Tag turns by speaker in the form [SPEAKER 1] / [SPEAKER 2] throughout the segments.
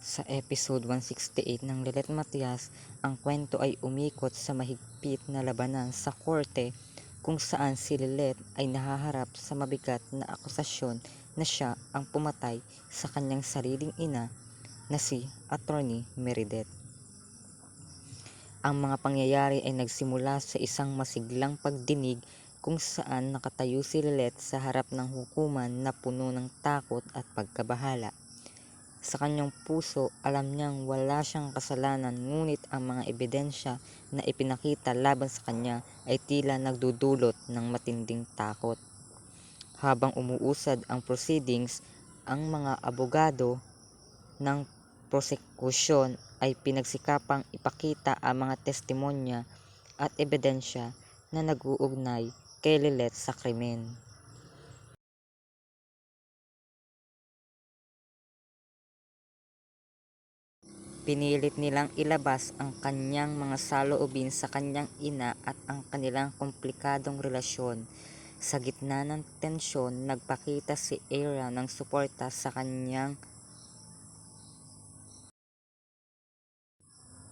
[SPEAKER 1] Sa episode 168 ng Lilet Matias, ang kwento ay umikot sa mahigpit na labanan sa korte kung saan si Lilet ay nahaharap sa mabigat na akusasyon na siya ang pumatay sa kanyang sariling ina na si Attorney Meredith. Ang mga pangyayari ay nagsimula sa isang masiglang pagdinig kung saan nakatayo si Lilet sa harap ng hukuman na puno ng takot at pagkabahala. Sa kanyang puso, alam niyang wala siyang kasalanan, ngunit ang mga ebidensya na ipinakita laban sa kanya ay tila nagdudulot ng matinding takot. Habang umuusad ang proceedings, ang mga abogado ng prosekusyon ay pinagsikapang ipakita ang mga testimonya at ebidensya na nag-uugnay kay Lilet sa krimen. Pinilit nilang ilabas ang kanyang mga saloobin sa kanyang ina at ang kanilang komplikadong relasyon. Sa gitna ng tensyon, nagpakita si Eira ng suporta sa kanyang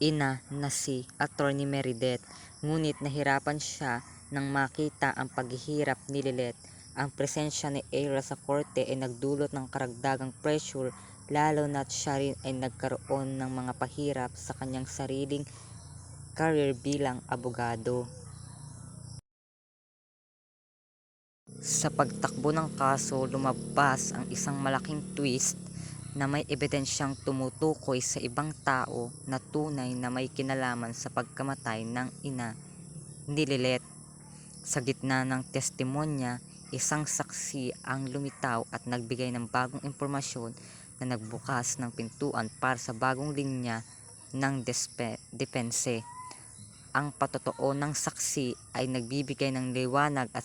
[SPEAKER 1] ina na si Attorney Meredith, ngunit nahirapan siya nang makita ang paghihirap ni Lilet. Ang presensya ni Eira sa korte ay nagdulot ng karagdagang pressure, lalo na't siya rin ay nagkaroon ng mga pahirap sa kanyang sariling career bilang abogado. Sa pagtakbo ng kaso, lumabas ang isang malaking twist na may ebidensyang tumutukoy sa ibang tao na tunay na may kinalaman sa pagkamatay ng ina ni Lilet. Sa gitna ng testimonya, isang saksi ang lumitaw at nagbigay ng bagong impormasyon na nagbukas ng pintuan para sa bagong linya ng depense. Ang patotoo ng saksi ay nagbibigay ng liwanag at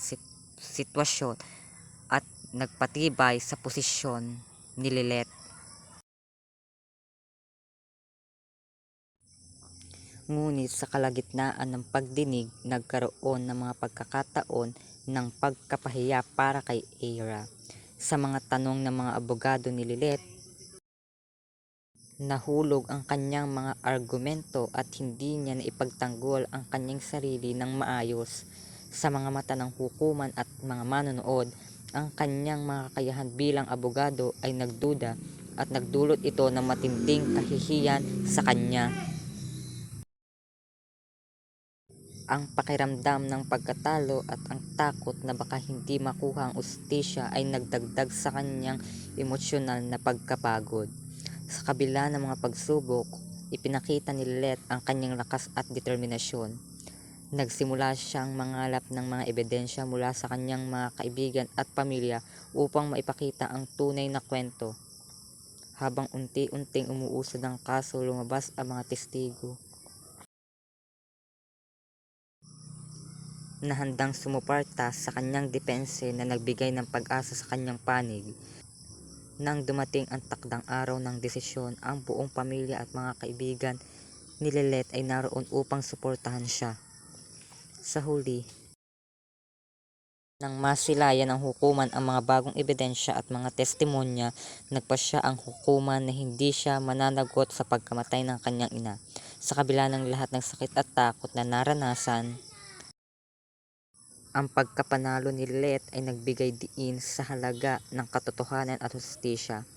[SPEAKER 1] sitwasyon at nagpatibay sa posisyon ni Lilet. Ngunit sa kalagitnaan ng pagdinig, nagkaroon ng mga pagkakataon ng pagkapahiya para kay Eira. Sa mga tanong ng mga abogado ni Lilet, nahulog ang kanyang mga argumento at hindi niya naipagtanggol ang kanyang sarili ng maayos. Sa mga mata ng hukuman at mga manonood, ang kanyang mga kakayahan bilang abogado ay nagduda at nagdulot ito ng matinding kahihiyan sa kanya. Ang pakiramdam ng pagkatalo at ang takot na baka hindi makuha ang ustisya ay nagdagdag sa kanyang emosyonal na pagkapagod. Sa kabila ng mga pagsubok, ipinakita ni Lilet ang kanyang lakas at determinasyon. Nagsimula siyang mangalap ng mga ebidensya mula sa kanyang mga kaibigan at pamilya upang maipakita ang tunay na kwento. Habang unti-unting umuusad ang kaso, lumabas ang mga testigo na handang sumuporta sa kanyang depense na nagbigay ng pag-asa sa kanyang panig. Nang dumating ang takdang araw ng desisyon, ang buong pamilya at mga kaibigan ni Lilet ay naroon upang suportahan siya. Sa huli, nang masilayan ng hukuman ang mga bagong ebidensya at mga testimonya, nagpasya ang hukuman na hindi siya mananagot sa pagkamatay ng kanyang ina. Sa kabila ng lahat ng sakit at takot na naranasan, ang pagkapanalo ni Lilet ay nagbigay diin sa halaga ng katotohanan at hustisya.